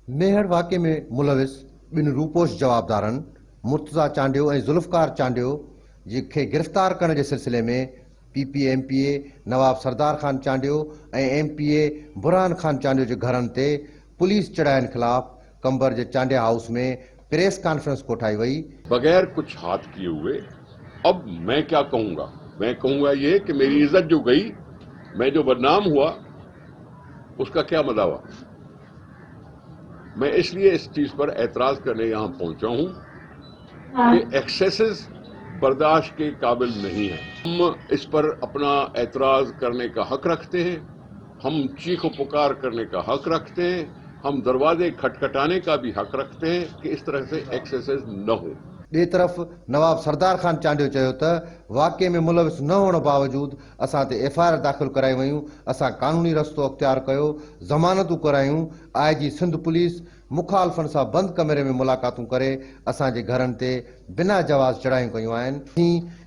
मेहर वाक़े में मुलविस ॿिनि रूपोश जवाबदारनि मुर्तज़ा चांडियो ऐं ज़ुल्फ़कार चांडियो खे गिरफ़्तार करण जे सिलसिले में PPMPA नवाब सरदार ख़ान चांडियो ऐं MPA बुरहान ख़ान चांडियो जे घरनि ते पुलिस चढ़ाइनि ख़िलाफ़ कंबर जे चांडिया हाउस में प्रेस कॉन्फ्रेंस कोठाई वई। बगैर कुछ हाथ किए हुए अब मैं क्या कहूँगा, मैं कहूँगा ये कि मेरी इज्जत जो गई, मैं जो बदनाम हुआ, उसका क्या मदावा। मैं इसलिए इस चीज पर एतराज करने यहां पहुंचा हूं कि एक्सेसेस बर्दाश्त के काबिल नहीं है। हम इस पर अपना एतराज करने का हक रखते हैं, हम चीख पुकार करने का हक रखते हैं, हम दरवाजे खटखटाने का भी हक रखते हैं कि इस तरह से एक्सेसेस न हो। ॿिए तरफ़ नवाब सरदार ख़ान चांडियो चयो त वाक़े में मुलविस न हुअण बावजूदि असां ते FIR दाख़िल कराई वयूं, असां कानूनी रस्तो अख़्तियार कयो, ज़मानतूं करायूं। IG सिंध पुलिस मुखालफ़नि सां बंदि कमरे में मुलाक़ातूं करे असांजे घरनि ते बिना जवाज़ चढ़ायूं कयूं आहिनि।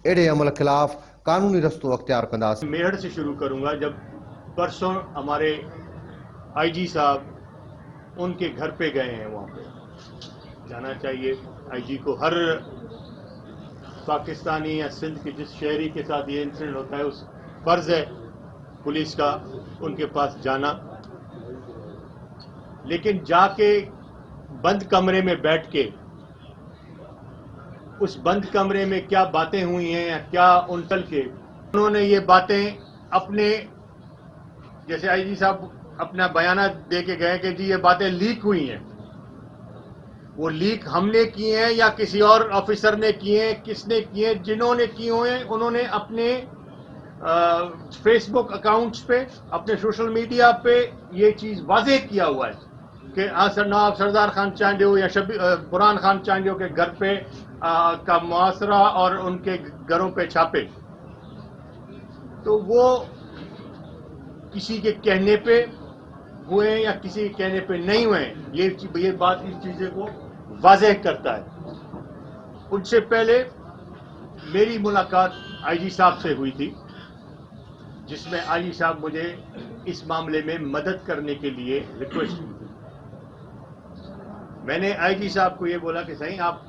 अहिड़े अमल ख़िलाफ़ कानूनी रस्तो अख़्तियार कंदासीं। मेहर से शुरू करूंगा। जब परसों हमारे IG साहब उनके घर पे गए हैं, वहाँ पे जाना चाहिए। IG को हर पाकिस्तानी या सिंध के जिस शहरी के साथ ये इंसिडेंट होता है, उस फर्ज है पुलिस का उनके पास जाना। लेकिन जाके बंद कमरे में बैठ के उस बंद कमरे में क्या बातें हुई हैं या क्या उनटल के उन्होंने ये बातें अपने, जैसे IG साहब अपना बयाना दे के गए कि जी ये बातें लीक हुई हैं, वो लीक हमने किए हैं या किसी और ऑफिसर ने किए हैं, किसने किए हैं, जिन्होंने किए हुए उन्होंने अपने फेसबुक अकाउंट्स पे, अपने सोशल मीडिया पे ये चीज वाज़ेह किया हुआ है कि नवाब सरदार खान चांडियो या बुरहान खान चांडियो के घर पे का मुआसरा और उनके घरों पे छापे। तो वो किसी के कहने पे हुए या किसी के कहने पे नहीं हुए, ये बात इस चीजें को वाज़ेह करता है। उनसे पहले मेरी मुलाकात IG साहब से हुई थी, जिसमें IG साहब मुझे इस मामले में मदद करने के लिए रिक्वेस्ट की थी। मैंने IG साहब को ये बोला कि सही आप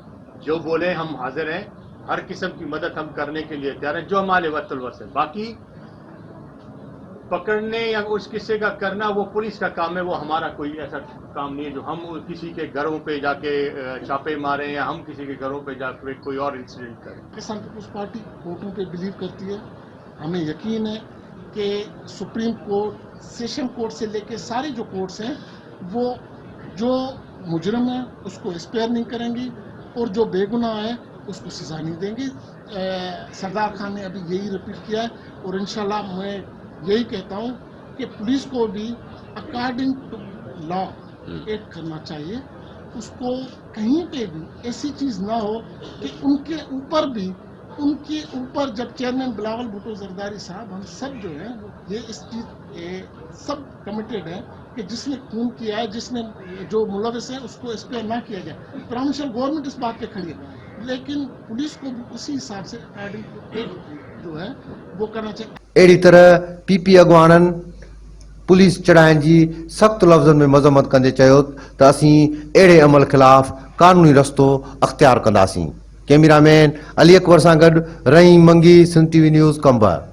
जो बोले हम हाजिर हैं, हर किस्म की मदद हम करने के लिए तैयार हैं जो हमारे वतलवस है। बाकी पकड़ने या उस किस्से का करना वो पुलिस का काम है, वो हमारा कोई ऐसा काम नहीं है जो हम किसी के घरों पे जाके छापे मारें या हम किसी के घरों पे जाकर कोई और इंसिडेंट करें। किसान पीपुल्स पार्टी कोर्टों पे बिलीव करती है। हमें यकीन है कि सुप्रीम कोर्ट, सेशन कोर्ट से लेके सारे जो कोर्ट्स हैं वो जो मुजरिम है उसको स्पेयर नहीं करेंगी और जो बेगुनाह है उसको सजा नहीं देंगी। सरदार खान ने अभी यही रिपीट किया है और इंशाल्लाह मैं यही कहता हूँ कि पुलिस को भी अकॉर्डिंग टू लॉ एक्ट करना चाहिए। उसको कहीं पे भी ऐसी चीज़ ना हो कि उनके ऊपर जब चेयरमैन बिलावल भुट्टो जरदारी साहब, हम सब जो हैं ये इस चीज़ सब कमिटेड है कि जिसने खून किया है, जिसने जो मुलविस है उसको स्पेयर ना किया जाए। प्रोविंशियल गवर्नमेंट इस बात पे खड़ी है, लेकिन पुलिस को भी उसी हिसाब से अकॉर्डिंग टू एक्ट जो है वो करना चाहिए। अहिड़ी तरह PP अॻुवाणनि पुलिस चढ़ाइण जी सख़्त लफ़्ज़नि में मज़म्मत कंदे चयो त असीं अहिड़े अमल ख़िलाफ़ कानूनी रस्तो अख़्तियार कंदासीं। कैमरामैन अली अकबर सां गॾु रहीम मंगी, सिंध TV न्यूज़, कंबर।